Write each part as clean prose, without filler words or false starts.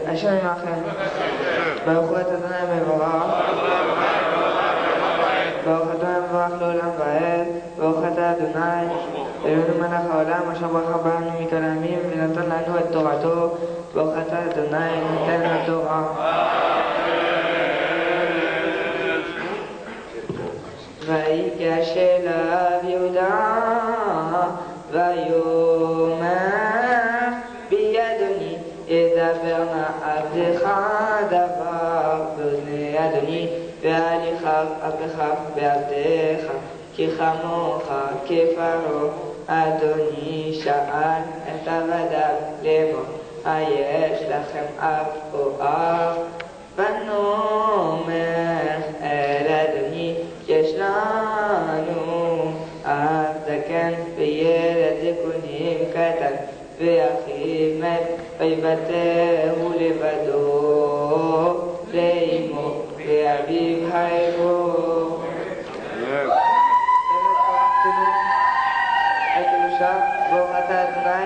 השם עמכם, ברכו את ה' מבורך, ברוך אתה מבורך לעולם ועד, ברוך אתה ה' אלוהינו מלך העולם אשר ברכה בנו מכל העמים ונתן לנו את תורתו, ברוך אתה ה' נותן התורה. ויגש אליו יהודה ויאמר בידוני ידבר נא עבדך דבר באוזני אדוני והליכיו עבדך בעבדך כי כמוך כפרעה. אדוני שאל את עבדיו לאמור היש לכם אב או אח? ונאמר אל אדוני יש לנו אב זקן וילד זקונים קטן ואחיו מת ויוותרו לבדו לאמו ואביו העירו. ברוך אתה ה'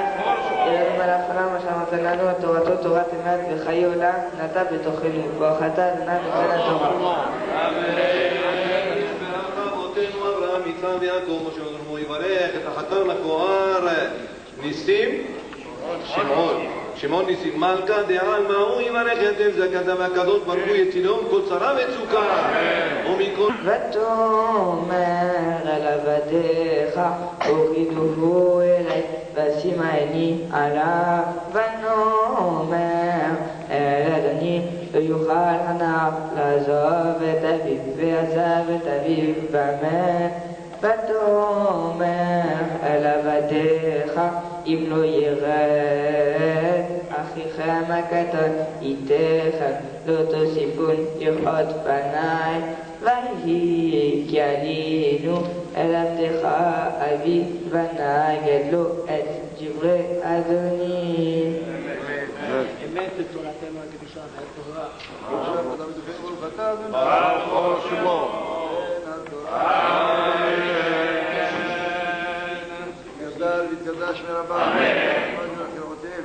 אלוהינו מלך העולם אשר נתן לנו את תורתו תורת אמת וחיי עולם נטע בתוכנו. ברוך אתה ה' נותן התורה. אבותינו אברהם יצחק ויעקב משה ושלמה יברך את החתן לכהן ניסים שמעון ניסים מלכה דעלמא הוא יברך את זקנתם והקדוש ברוך הוא יצילם כל צרה וצוקה ומכל. ותאמר אל עבדיך הורידוהו אלי ואשים עיני עליו. ונאמר אל אדוני לא יוכל הנער לעזוב את אביו ועזב את אביו ומת. ותאמר אל עבדיך אם לא ירד אחיכם הקטן איתכם לא תוסיפון לראות פניי. ויהי כי עלינו אל עבדך אבי ונגד לו את דברי אדוני. אמת בתורתנו הקדושה והתורה. ברוך שמו. גדל ויתקדש מרבה. אמן.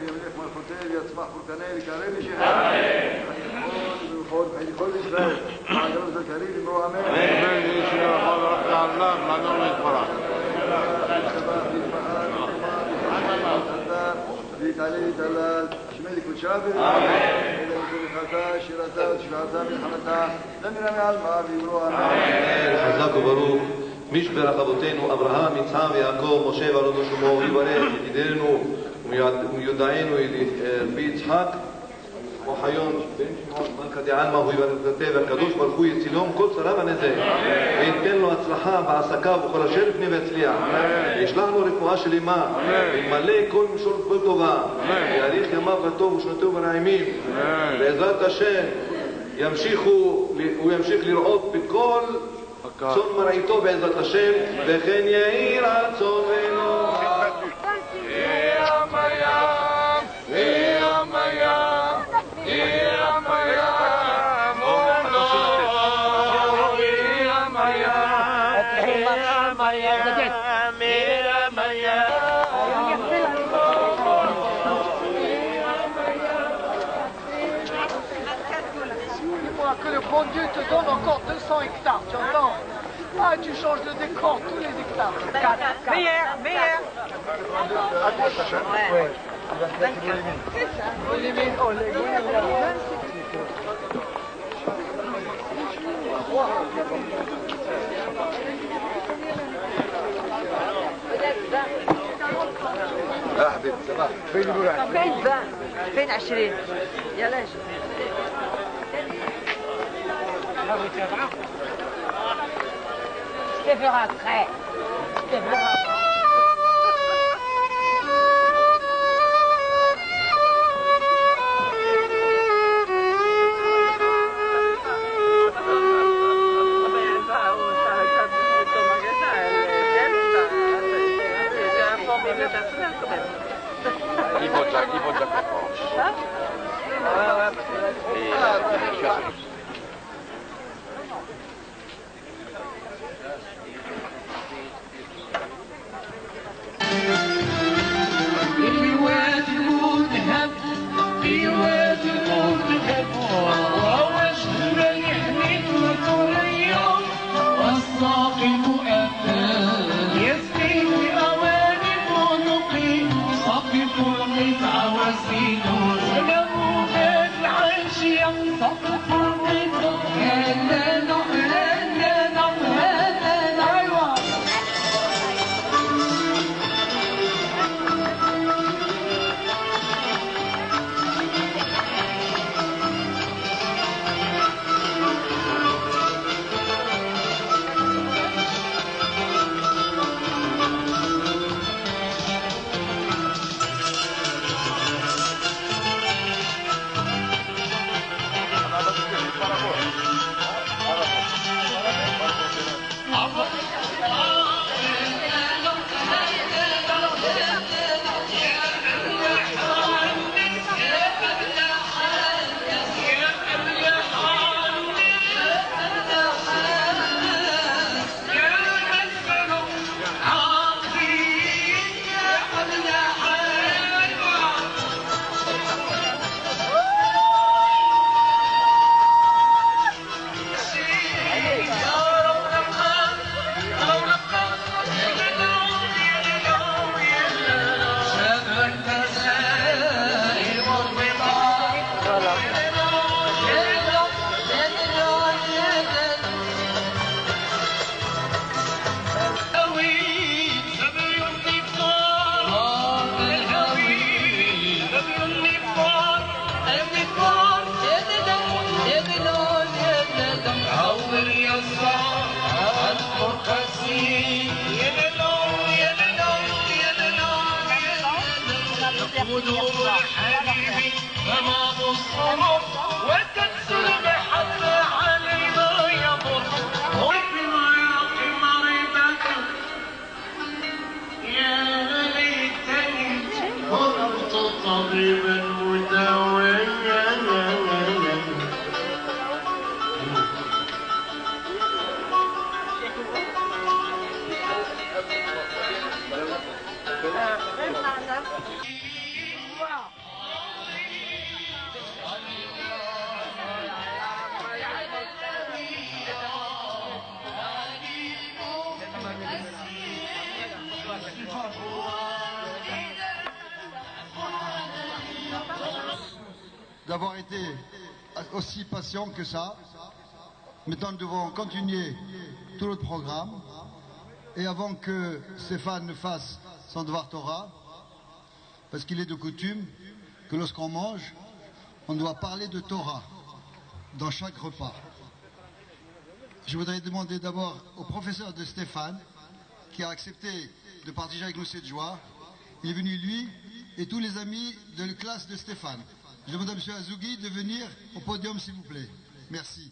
וימלך מלכותיו ויצמח פורקנה ויקרב לשכם. כל ישראל. מעגלו זכרי למרו אמן. אמן. ישו יכול רק לעולם לענור להתברך. ויתעלה ויתעלל שמי לקוד שבת. אמן. ולכתה שירתה ותשבעתה מלחמתה למראה מעלמה ויברו אמן. חזק וברוך משברך אבותינו אברהם יצחק ויעקב משה ואלוהינו שלמה יברך ידידנו ומיודענו רבי יצחק וחיון בן שמעון מלכה דעלמא הוא יברך את הטבע הקדוש ברוך הוא יצילם כל צרה ונזק וייתן לו הצלחה בעסקיו וכל אשר לפני והצליח וישלח לו רפואה שלמה וימלא כל משול כל טובה ויאריך ימיו בטוב ושנותיו ברעימים בעזרת השם הוא ימשיך לראות בכל צאן מרעיתו בעזרת השם וכן יהי רצוננו. Que le bon Dieu te donne encore 200 hectares, tu entends? Ah, tu changes de décor tous les hectares. 4. Meilleur. Ouais. Oh, les يا حبيبي صباح فين نقول فين 20 فين 20 يلا je te ferai après. Je te ferai après. Il vaut de la confiance. Hein? Et غدور الحبيب أمام الصمم وتكسر محبة علينا يضر ربنا يعطي مريضك يا ليتني كنت طبيبا مداويا d'avoir été aussi patient que ça. Maintenant, nous devons continuer tout notre programme. Et avant que Stéphane ne fasse son devoir Torah, parce qu'il est de coutume que lorsqu'on mange, on doit parler de Torah dans chaque repas. Je voudrais demander d'abord au professeur de Stéphane, qui a accepté de partager avec nous cette joie. Il est venu, lui, et tous les amis de la classe de Stéphane. Je demande à M. Azougui de venir au podium, s'il vous plaît. Merci.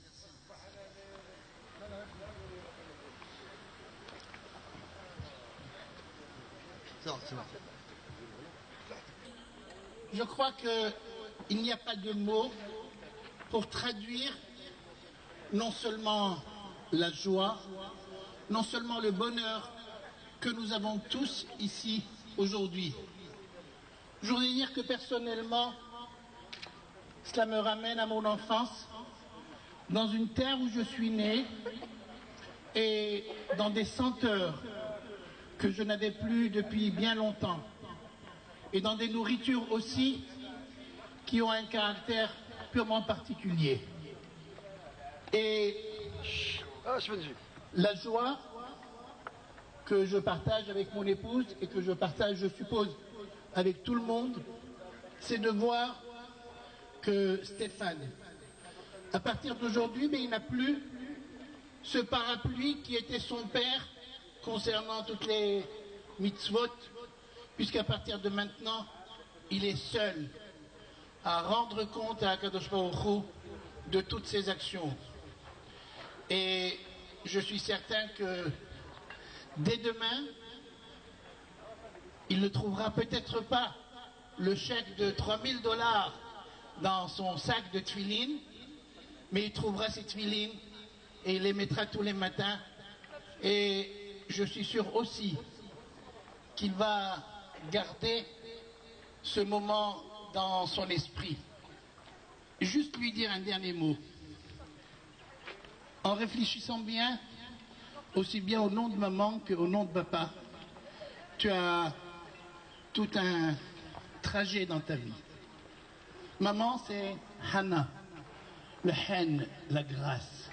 Je crois qu'il n'y a pas de mots pour traduire non seulement la joie, non seulement le bonheur que nous avons tous ici aujourd'hui. Je voudrais dire que personnellement, cela me ramène à mon enfance, dans une terre où je suis né et dans des senteurs que je n'avais plus depuis bien longtemps, et dans des nourritures aussi qui ont un caractère purement particulier. Et la joie que je partage avec mon épouse et que je partage, je suppose, avec tout le monde, c'est de voir que Stéphane, à partir d'aujourd'hui, mais il n'a plus ce parapluie qui était son père concernant toutes les mitzvot, puisqu'à partir de maintenant, il est seul à rendre compte à Akadosh Baruch Hu de toutes ses actions. Et je suis certain que dès demain, il ne trouvera peut-être pas le chèque de $3000 dans son sac de tefilin, mais il trouvera ses tefilin et il les mettra tous les matins. Et je suis sûr aussi qu'il va garder ce moment dans son esprit. Juste lui dire un dernier mot. En réfléchissant bien, aussi bien au nom de maman qu'au nom de papa, tu as tout un trajet dans ta vie. Maman, c'est Hana, le hen, la grâce.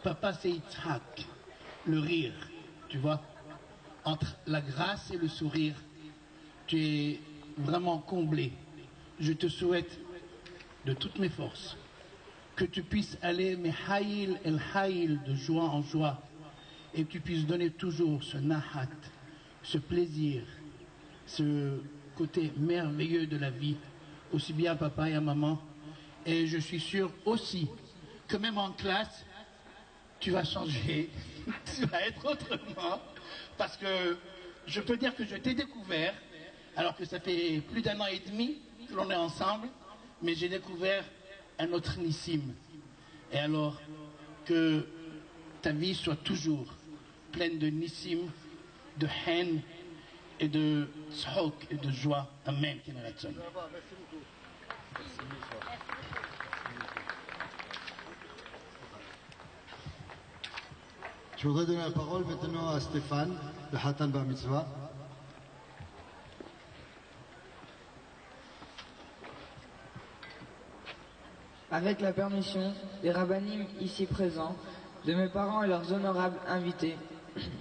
Papa, c'est Yitzhak, le rire, tu vois. Entre la grâce et le sourire, tu es vraiment comblé. Je te souhaite de toutes mes forces que tu puisses aller Mehaïl el Haïl, de joie en joie, et que tu puisses donner toujours ce nahat, ce plaisir, ce côté merveilleux de la vie, aussi bien à papa et à maman. Et je suis sûr aussi que même en classe, tu vas changer, tu vas être autrement, parce que je peux dire que je t'ai découvert, alors que ça fait plus d'1 an et demi que l'on est ensemble, mais j'ai découvert un autre Nissim. Et alors, que ta vie soit toujours pleine de Nissim, de haine et de tzhok et de joie. Amen. Je voudrais donner la parole maintenant à Stéphane, le Hatan Bar Mitzvah. Avec la permission des rabbinim ici présents, de mes parents et leurs honorables invités,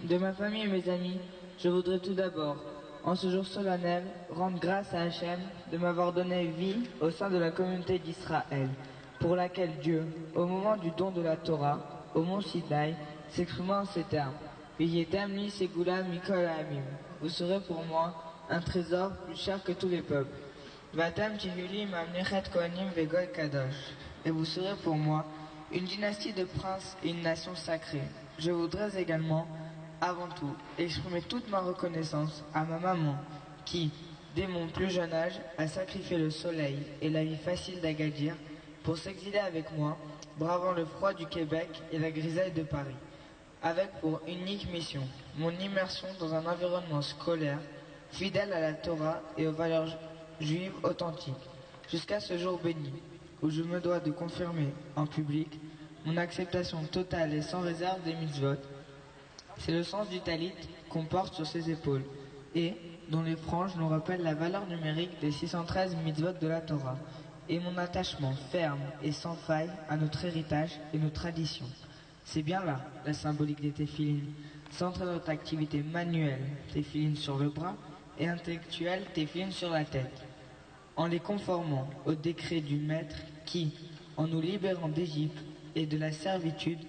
de ma famille et mes amis, je voudrais tout d'abord, en ce jour solennel, rendre grâce à Hachem de m'avoir donné vie au sein de la communauté d'Israël, pour laquelle Dieu, au moment du don de la Torah, au mont Sinaï, s'exprima en ces termes. Vous serez pour moi un trésor plus cher que tous les peuples. Vatam Tihulim Amnechet Kohanim Vegol Kadosh. Et vous serez pour moi une dynastie de princes et une nation sacrée. Je voudrais également, avant tout, exprimer toute ma reconnaissance à ma maman qui, dès mon plus jeune âge, a sacrifié le soleil et la vie facile d'Agadir pour s'exiler avec moi, bravant le froid du Québec et la grisaille de Paris, avec pour unique mission mon immersion dans un environnement scolaire fidèle à la Torah et aux valeurs juives authentiques, jusqu'à ce jour béni, où je me dois de confirmer en public mon acceptation totale et sans réserve des mitzvot. C'est le sens du talit qu'on porte sur ses épaules et dont les franges nous rappellent la valeur numérique des 613 mitzvot de la Torah et mon attachement ferme et sans faille à notre héritage et nos traditions. C'est bien là la symbolique des téphilines, centrer notre activité manuelle, téphilines sur le bras, et intellectuelle, téphilines sur la tête, en les conformant au décret du Maître qui, en nous libérant d'Égypte et de la servitude,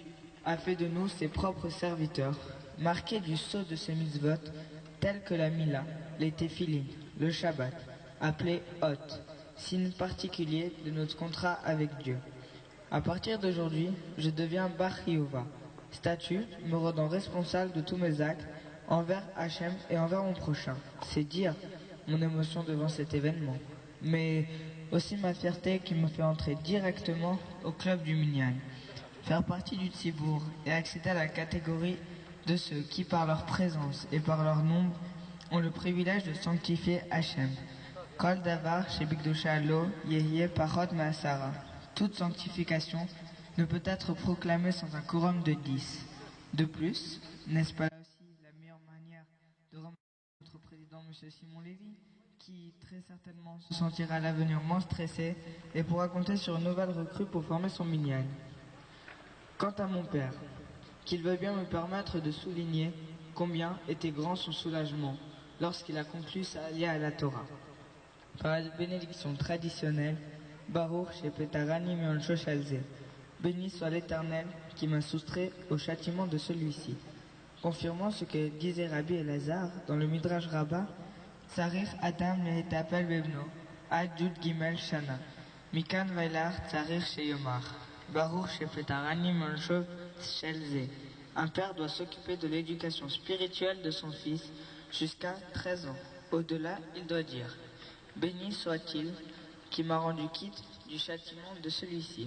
a fait de nous ses propres serviteurs, marqués du sceau de ses mitzvot, tels que la Mila, les téphilines, le Shabbat, appelé Hot, signe particulier de notre contrat avec Dieu. À partir d'aujourd'hui, je deviens Bar Yehovah, statut me rendant responsable de tous mes actes envers Hachem et envers mon prochain. C'est dire mon émotion devant cet événement, mais aussi ma fierté qui me fait entrer directement au club du Minyan, faire partie du Tzibour et accéder à la catégorie de ceux qui, par leur présence et par leur nombre, ont le privilège de sanctifier Hachem. Kol davar shebikdusha lo yehye parot ma'asara. Toute sanctification ne peut être proclamée sans un quorum de 10. De plus, n'est-ce pas là aussi la meilleure manière de remercier notre président M. Simon Lévy, qui très certainement se sentira à l'avenir moins stressé et pourra compter sur une nouvelle recrue pour former son minyan. Quant à mon père, qu'il veuille bien me permettre de souligner combien était grand son soulagement lorsqu'il a conclu sa alia à la Torah. Par la bénédiction traditionnelle, Baruch Shepetarani Meonsho Shalze. Béni soit l'Éternel qui m'a soustrait au châtiment de celui-ci. Confirmant ce que disait Rabbi Elazar dans le Midrash Rabbah, Tsarich Adam Lehetapel Bebno, Ad Yud Gimel Shana, Mikan Vailar Tsarich Sheyomar, Baruch Shepetarani Meonsho Shalze. Un père doit s'occuper de l'éducation spirituelle de son fils jusqu'à 13 ans. Au-delà, il doit dire béni soit-il qui m'a rendu quitte du châtiment de celui-ci.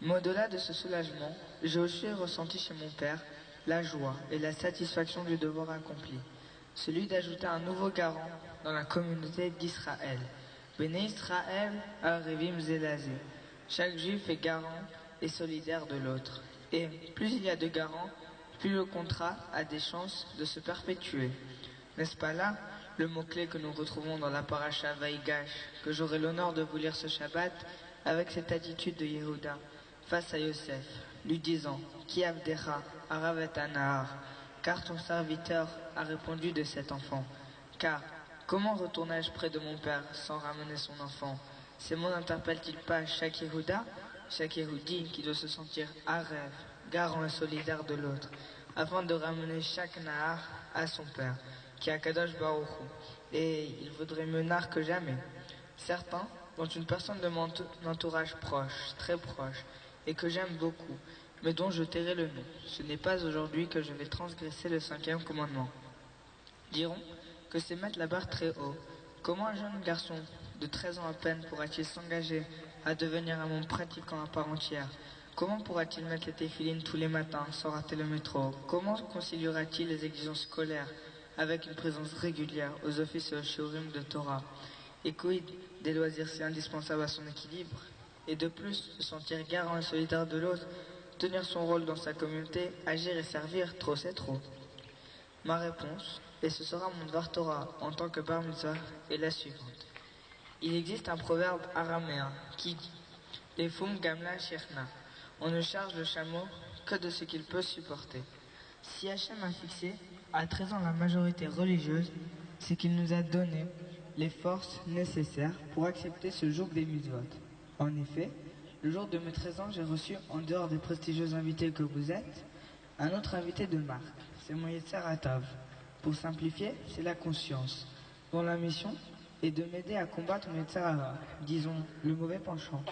Mais au-delà de ce soulagement, j'ai aussi ressenti chez mon père la joie et la satisfaction du devoir accompli, celui d'ajouter un nouveau garant dans la communauté d'Israël. Béné Israël Arevim Zelazé. Chaque juif est garant et solidaire de l'autre. Et plus il y a de garants, plus le contrat a des chances de se perpétuer. N'est-ce pas là le mot-clé que nous retrouvons dans la paracha Vaïgash, que j'aurai l'honneur de vous lire ce Shabbat, avec cette attitude de Yehuda face à Yosef, lui disant « Ki avdecha aravet anahar » car ton serviteur a répondu de cet enfant. Car comment retournerai-je près de mon père sans ramener son enfant? Ces mots n'interpellent-ils pas chaque Yehuda, chaque Yehudi qui doit se sentir Arev, garant et solidaire de l'autre, afin de ramener chaque Nahar à son père, qui est Kadosh Baruch Hu, et il vaudrait mieux Nahar que jamais. Certains, dont une personne de mon entourage proche, très proche, et que j'aime beaucoup, mais dont je tairai le nom, ce n'est pas aujourd'hui que je vais transgresser le 5e commandement, diront que c'est mettre la barre très haut. Comment un jeune garçon de 13 ans à peine pourra-t-il s'engager à devenir un monde pratiquant à part entière? Comment pourra-t-il mettre les téphilines tous les matins sans rater le métro? Comment conciliera-t-il les exigences scolaires avec une présence régulière aux offices et aux shiurim de Torah? Et quid des loisirs si indispensables à son équilibre? Et de plus, se sentir garant et solidaire de l'autre, tenir son rôle dans sa communauté, agir et servir, trop c'est trop. Ma réponse, et ce sera mon Dvar Torah en tant que Bar Mitzvah, est la suivante. Il existe un proverbe araméen qui dit « Lefum gamla shirna » on ne charge le chameau que de ce qu'il peut supporter. Si Hachem a fixé à 13 ans la majorité religieuse, c'est qu'il nous a donné les forces nécessaires pour accepter ce jour des mitzvot. En effet, le jour de mes 13 ans, j'ai reçu, en dehors des prestigieux invités que vous êtes, un autre invité de marque, c'est mon Yetzer Hatav. Pour simplifier, c'est la conscience, dont la mission et de m'aider à combattre mon Yetzer Hara, disons, le mauvais penchant.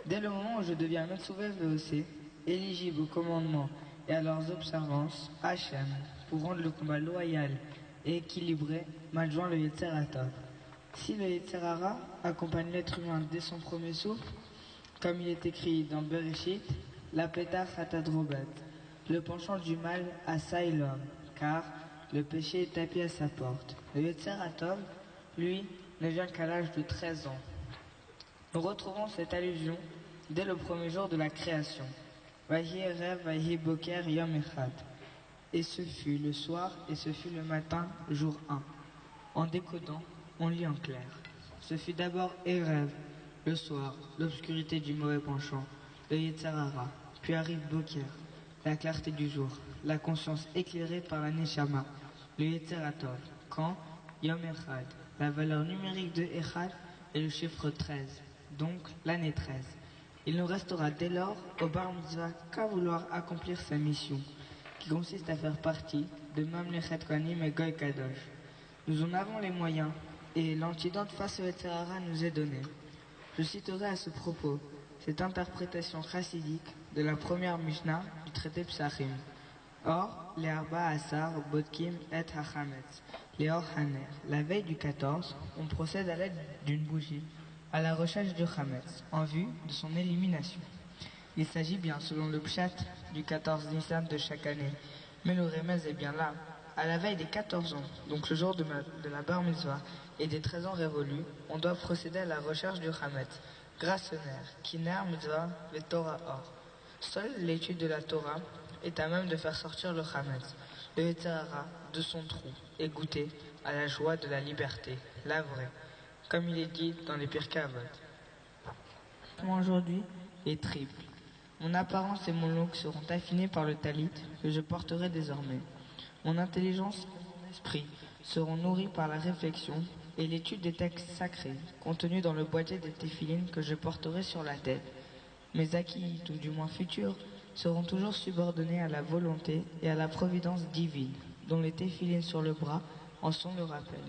Dès le moment où je deviens Metsuvé VOC, éligible aux commandements et à leurs observances, Hachem, pour rendre le combat loyal et équilibré, m'adjoint le Yetzer Hatov. Si le Yetzer Hara accompagne l'être humain dès son premier souffle, comme il est écrit dans Bereshit, la Petach Hatadrobet, le penchant du mal assaille l'homme, car le péché est tapis à sa porte. Le Yetzer Hatov, lui, ne vient qu'à l'âge de 13 ans. Nous retrouvons cette allusion dès le premier jour de la création. Vahi Erev, Vahi Boker, Yom Echad. Et ce fut le soir, et ce fut le matin, jour 1. En décodant, on lit en clair. Ce fut d'abord Erev, le soir, l'obscurité du mauvais penchant, le Yetzer Hara. Puis arrive Boker, la clarté du jour, la conscience éclairée par la Neshama, le Yetzer Hatov. Quand Yom Echad, la valeur numérique de Echad est le chiffre 13, donc l'année 13. Il nous restera dès lors au Bar Mitzvah qu'à vouloir accomplir sa mission, qui consiste à faire partie de Mamlechet Kohanim et Goy Kadosh. Nous en avons les moyens, et l'antidote face au Yetzer Hara nous est donné. Je citerai à ce propos cette interprétation chassidique de la première Mishnah du traité Psachim. Or, les Arba Asar, Bodkim et Hachametz, les Or Haner. La veille du 14, on procède à l'aide d'une bougie à la recherche du Hametz, en vue de son élimination. Il s'agit bien, selon le Pshat, du 14 Nissan de chaque année, mais le Remez est bien là. À la veille des 14 ans, donc le jour de la Bar Mitzvah, et des 13 ans révolus, on doit procéder à la recherche du Hametz, grâce au Ner, qui Ner Mitzvah, le Torah Or. Seule l'étude de la Torah est à même de faire sortir le Hametz, le Yetzer Hara, de son trou, et goûter à la joie de la liberté, la vraie, comme il est dit dans les Pirkei Avot. Aujourd'hui est triple. Mon apparence et mon look seront affinés par le talit que je porterai désormais. Mon intelligence et mon esprit seront nourris par la réflexion et l'étude des textes sacrés contenus dans le boîtier des téphilines que je porterai sur la tête. Mes acquis, ou du moins futurs, seront toujours subordonnés à la volonté et à la providence divine, dont les téphilines sur le bras en sont le rappel.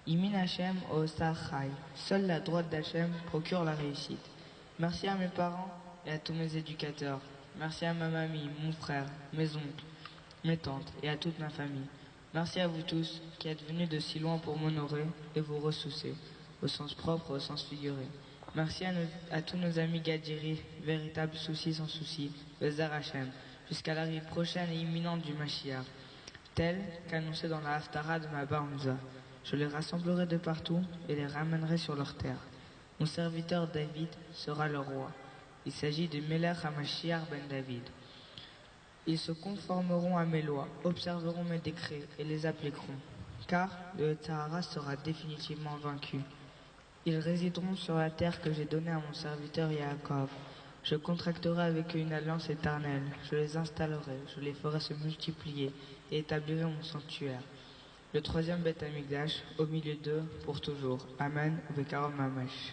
Imin Hashem o Chai. Seule la droite d'Hachem procure la réussite. Merci à mes parents et à tous mes éducateurs. Merci à ma mamie, mon frère, mes oncles, mes tantes et à toute ma famille. Merci à vous tous qui êtes venus de si loin pour m'honorer et vous ressourcer, au sens propre, au sens figuré. Merci à tous nos amis Gadjiri, véritable souci sans souci, Bezar Hashem, jusqu'à l'arrivée prochaine et imminente du Mashiach, tel qu'annoncé dans la Haftara de ma Bar Mitzvah. Je les rassemblerai de partout et les ramènerai sur leur terre. Mon serviteur David sera le roi. Il s'agit de Melech HaMashiach ben David. Ils se conformeront à mes lois, observeront mes décrets et les appliqueront, car le Yetzer Hara sera définitivement vaincu. Ils résideront sur la terre que j'ai donnée à mon serviteur Yaakov. Je contracterai avec eux une alliance éternelle, je les installerai, je les ferai se multiplier et établirai mon sanctuaire. Le troisième Beth Amikdash, au milieu d'eux, pour toujours. Amen, Vekarom Mamash.